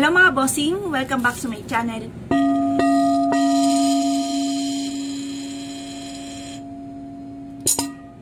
Hello mga bossing! Welcome back to my channel.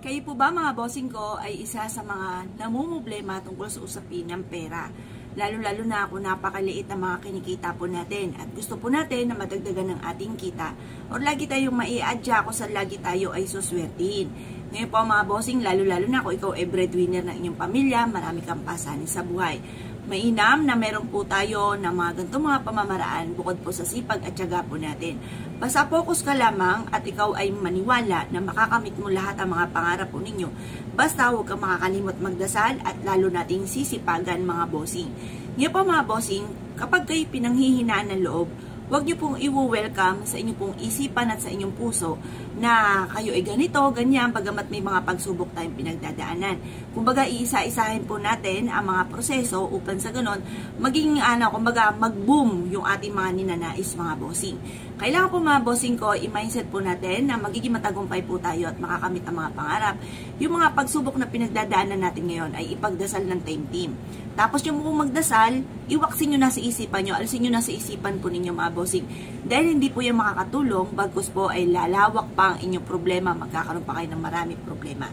Kayo po ba mga bossing ko ay isa sa mga namumblema tungkol sa usapin ng pera? Lalo-lalo na kung napakaliit ang mga kinikita po natin at gusto po natin na madagdagan ng ating kita o lagi tayong mai-adya kung saan lagi tayo ay suswertihin. Ngayon po mga bossing, lalo-lalo na kung ikaw ay breadwinner ng inyong pamilya, marami kang pasanin sa buhay. Mainam na meron po tayo ng mga ganitong mga pamamaraan bukod po sa sipag at tiyaga po natin. Basta focus ka lamang at ikaw ay maniwala na makakamit mo lahat ang mga pangarap po ninyo. Basta huwag kang makakalimot magdasal at lalo nating sisipagan mga bossing. Ngayon po mga bossing, kapag kayo pinanghihinaan ng loob, huwag niyo pong i-welcome sa inyong pong isipan at sa inyong puso na kayo ay ganito, ganyan, bagamat may mga pagsubok tayong pinagdadaanan. Kumbaga, iisa-isahin po natin ang mga proseso upang sa ganon, maging, kumbaga, mag-boom yung ating mga ninanais mga bossing. Kailangan po mga bossing ko, i-mindset po natin na magiging matagumpay po tayo at makakamit ang mga pangarap. Yung mga pagsubok na pinagdadaanan natin ngayon ay ipagdasal ng team. Tapos yung kung magdasal, iwaksin nyo na sa isipan nyo, alisin nyo na sa isipan po ninyo mga bossing. Dahil hindi po yung makakatulong, bagkus po ay lalawak pa ang inyong problema, magkakaroon pa kayo ng maraming problema.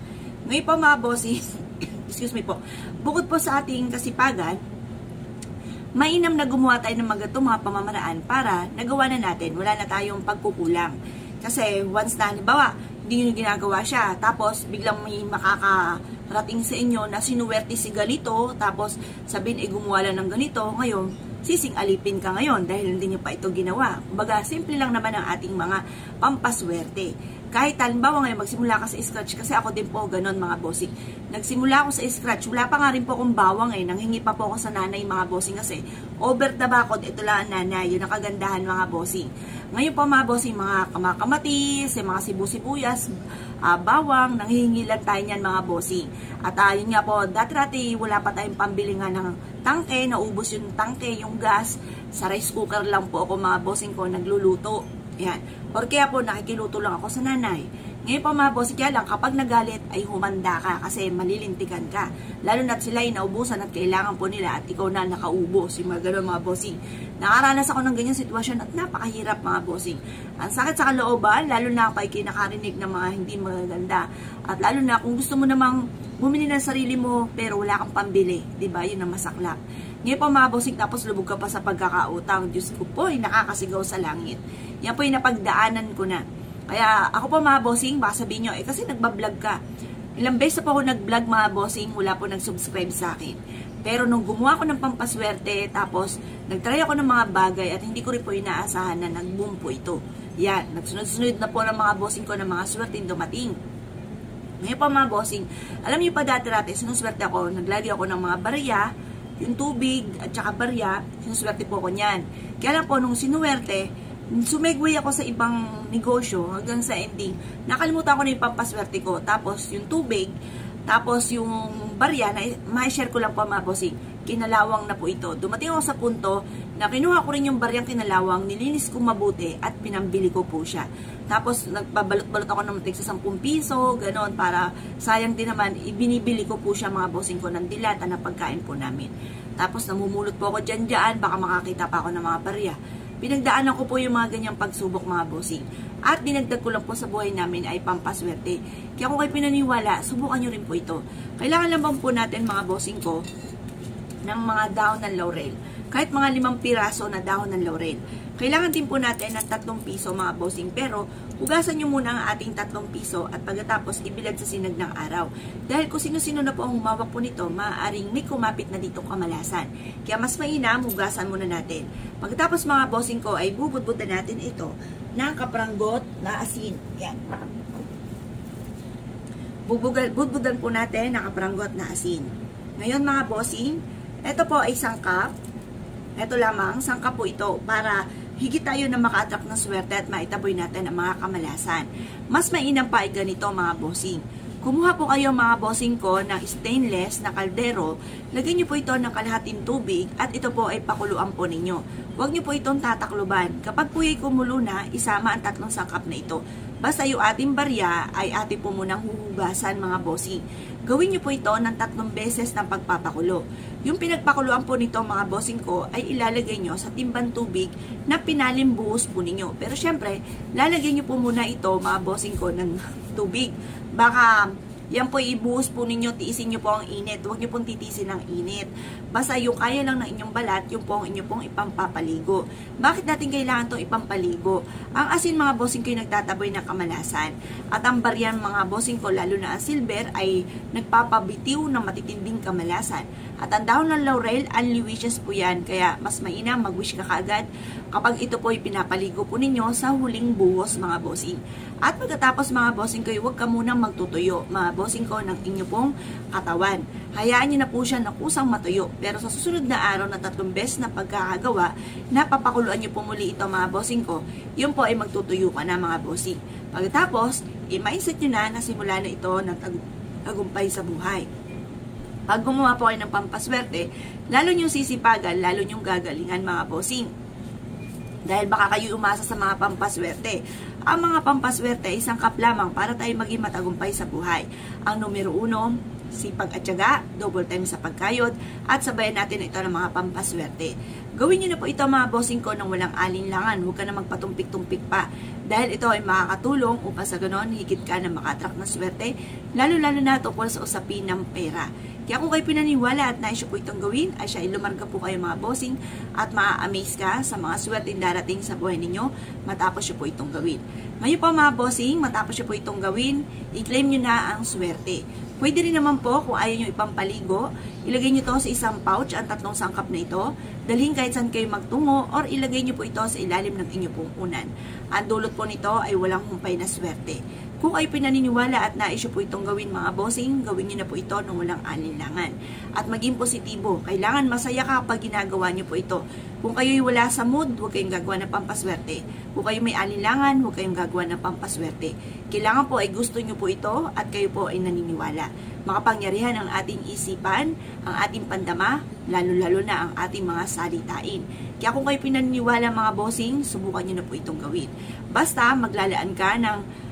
Ngayon po mga bossing, excuse me po, bukod po sa ating kasipagan, mainam na gumawa tayo ng mga pamamaraan para nagawa na natin, wala na tayong pagkukulang. Kasi once na, halimbawa, hindi nyo ginagawa siya, tapos biglang may makakarating sa inyo na sinuwerte si ganito, tapos sabihin gumawa lang ng ganito, ngayon, sising-alipin ka ngayon dahil hindi nyo pa ito ginawa. Kumbaga, simple lang naman ang ating mga pampaswerte. Kahit halimbawa ngayon, magsimula ka sa scratch, kasi ako din po ganon mga bossing. Nagsimula ako sa scratch, wala pa nga rin po akong bawang nanghingi pa po ako sa nanay mga bossing kasi over the bakod, ito lang ang nanay, yun ang kagandahan mga bossing. Ngayon po mga bossing, mga kamatis, mga sibu-sibuyas, bawang, nanghihingi lang tayo niyan mga bossing. At yun nga po, dati wala pa tayong pambili nga ng tangke, naubos yung tangke, yung gas, sa rice cooker lang po ako mga bossing ko nagluluto. Yan. Or kaya po, nakikiluto lang ako sa nanay. Ngayon po mga bossing, kaya lang kapag nagalit ay humanda ka kasi malilintikan ka. Lalo na't sila ay naubusan at kailangan po nila at ikaw na nakaubos. Yung mga gano'n mga bossing. Nakaranas ako ng ganyang sitwasyon at napakahirap mga bossing. Ang sakit sa kalooban, lalo na ako ay kinakarinig ng mga hindi magaganda. At lalo na kung gusto mo namang bumili ng sarili mo pero wala kang pambili. Diba? Yun ang masaklap. Ngayon po mga bossing, tapos lubog ka pa sa pagkakautang. Diyos ko po, ay nakakasigaw sa langit. Yan po yung napagdaanan ko na. Kaya ako po mga bossing, baka sabihin nyo, kasi nagbablog ka. Ilang beses po ako nag-vlog mga bossing, wala po nag-subscribe sa akin. Pero nung gumawa ko ng pampaswerte, tapos nagtry ako ng mga bagay at hindi ko rin po inaasahan na nag-boom po ito. Yan, nagsunod-sunod na po ng mga bossing ko ng mga swerteng dumating. Ngayon po mga bossing, alam niyo pa dati sinuswerte ako, naglagi ako ng mga barya, yung tubig at saka barya, sinuswerte po ko niyan. Kaya lang po nung sinuwerte, sumegway ako sa ibang negosyo hanggang sa ending. Nakalimutan ko na yung pampaswerte ko. Tapos yung tubig, tapos yung barya, ma-share ko lang po mga bossing. Kinalawang na po ito. Dumating ako sa punto na kinuha ko rin yung baryang kinalawang, nilinis ko mabuti at pinambili ko po siya. Tapos nagpabalot-balot ako ng tig sa 10 piso, gano'n, para sayang din naman, ibinibili ko po siya mga bossing ko ng dilata na pagkain po namin. Tapos namumulot po ako dyan, baka makakita pa ako ng mga barya. Pinagdaanan ko po yung mga ganyang pagsubok mga bossing. At dinagdag ko lang po sa buhay namin ay pampaswerte. Kaya kung kayo pinaniwala, subukan nyo rin po ito. Kailangan lang po natin mga bossing ko ng mga dahon ng laurel. Kahit mga 5 piraso na dahon ng laurel. Kailangan din po natin ng 3 piso mga bossing. Pero hugasan nyo muna ang ating 3 piso at pagkatapos ibilad sa sinag ng araw. Dahil kung sino-sino na po ang humawak po nito, maaaring may kumapit na dito kamalasan. Kaya mas mainam, hugasan muna natin. Pagkatapos mga bossing ko ay bubudbudan natin ito ng kapranggot na asin. Yan. Budbudan po natin ng kapranggot na asin. Ngayon mga bossing, ito po ay sangkap. Ito lamang, sangkap po ito para higit tayo na maka-attract ng swerte at maitaboy natin ang mga kamalasan. Mas mainam pa ay ganito mga bossing. Kumuha po kayo mga bossing ko ng stainless na kaldero, lagyan nyo po ito ng kalahating tubig at ito po ay pakuluan po ninyo. Huwag nyo po itong tatakluban. Kapag po ay kumulo na, isama ang 3 sangkap na ito. Basta yung ating barya ay ating po munang huhugasan mga bossing. Gawin nyo po ito ng 3 beses ng pagpapakulo. Yung pinagpakuluan po nito mga bossing ko ay ilalagay nyo sa timbang tubig na pinalimbuhos po ninyo. Pero syempre, lalagyan nyo po muna ito mga bossing ko ng tubig. Baka yan po ibuhos po ninyo, tiisin nyo po ang init. Huwag nyo pong titisin ang init. Basta yung kaya lang ng inyong balat, yung po ang inyong pong ipampapaligo. Bakit natin kailangan itong ipampaligo? Ang asin mga bossing ko yung nagtataboy ng kamalasan. At ang baryan mga bossing ko, lalo na ang silver, ay nagpapabitiw ng matitinding kamalasan. At ang dahon ng laurel, unlewishes po yan. Kaya mas mainam, mag-wish ka kaagad kapag ito po ay pinapaligo po ninyo sa huling buhos mga bossing. At pagkatapos mga bossing ko, huwag ka munang magtutuyo mga bossing ko ng inyo pong katawan. Hayaan nyo na po siya na kusang matuyo. Pero sa susunod na araw na 3 beses na pagkakagawa, napapakuluan nyo po muli ito mga bossing ko, yun po ay magtutuyo ka na mga bossing. Pagkatapos, i-mindset nyo na simula na ito ng tagumpay sa buhay. Pag gumawa po kayo ng pampaswerte, lalo nyong sisipagan, lalo nyong gagalingan mga bossing. Dahil baka kayo umasa sa mga pampaswerte. Ang mga pampaswerte ay isang kap lamang para tayo maging matagumpay sa buhay. Ang numero 1, sipag at tiyaga, double time sa pagkayod, at sabayan natin ito ng mga pampaswerte. Gawin nyo na po ito mga bossing ko nang walang alinlangan. Huwag ka na magpatumpik-tumpik pa. Dahil ito ay makakatulong upang sa ganon, higit ka na makatrack ng swerte, lalo-lalo na tungkol sa usapin ng pera. Kaya kung kayo pinaniwala at nais po itong gawin, ay siya ilumarga po kayo mga bossing at maa-amaze ka sa mga swerte darating sa buhay ninyo matapos po itong gawin. Ngayon po mga bossing, matapos po itong gawin, i-claim nyo na ang swerte. Pwede rin naman po kung ayaw nyo ipampaligo, ilagay nyo ito sa isang pouch, ang 3 sangkap na ito, dalhin kahit saan kayo magtungo, or ilagay nyo po ito sa ilalim ng inyong pong unan. Ang dulot po nito ay walang humpay na swerte. Kung kayo pinaniniwala at nais po itong gawin mga bossing, gawin nyo na po ito nang walang alinlangan. At maging positibo, kailangan masaya ka kapag ginagawa nyo po ito. Kung kayo'y wala sa mood, huwag kayong gagawa ng pampaswerte. Kung kayo may alinlangan, huwag kayong gagawa ng pampaswerte. Kailangan po ay gusto nyo po ito at kayo po ay naniniwala. Makapangyarihan ang ating isipan, ang ating pandama, lalo-lalo na ang ating mga salitain. Kaya kung kayo pinaniniwala mga bossing, subukan nyo na po itong gawin. Basta maglalaan ka ng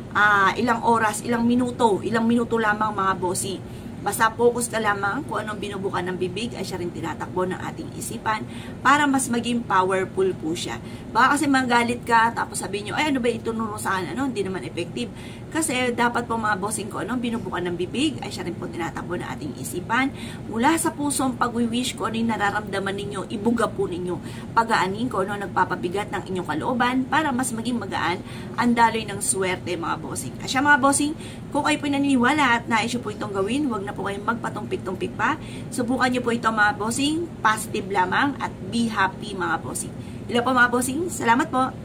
ilang oras, ilang minuto lamang mga bossing. Basta focus ka lamang kung anong binubukan ng bibig ay siya rin tinatakbo ng ating isipan para mas maging powerful po siya. Baka kasi magalit ka tapos sabihin nyo, ay ano ba itunuro sa akin? Ano? Hindi naman effective. Kasi dapat po mga bossing ko, anong binubukan ng bibig ay siya rin po tinatakbo ng ating isipan. Mula sa pusong pag-wish ko, ano yung nararamdaman ninyo, ibuga po ninyo. Pagaanin ko, ano nagpapabigat ng inyong kalooban para mas maging magaan ang daloy ng swerte mga bossing. Asya mga bossing, kung kayo po naniniwala at nais po itong gawin, huwag na po kayong magpatumpik-tumpik pa. Subukan nyo po ito mga bossing, positive lamang at be happy mga bossing. Ilo po mga bossing, salamat po!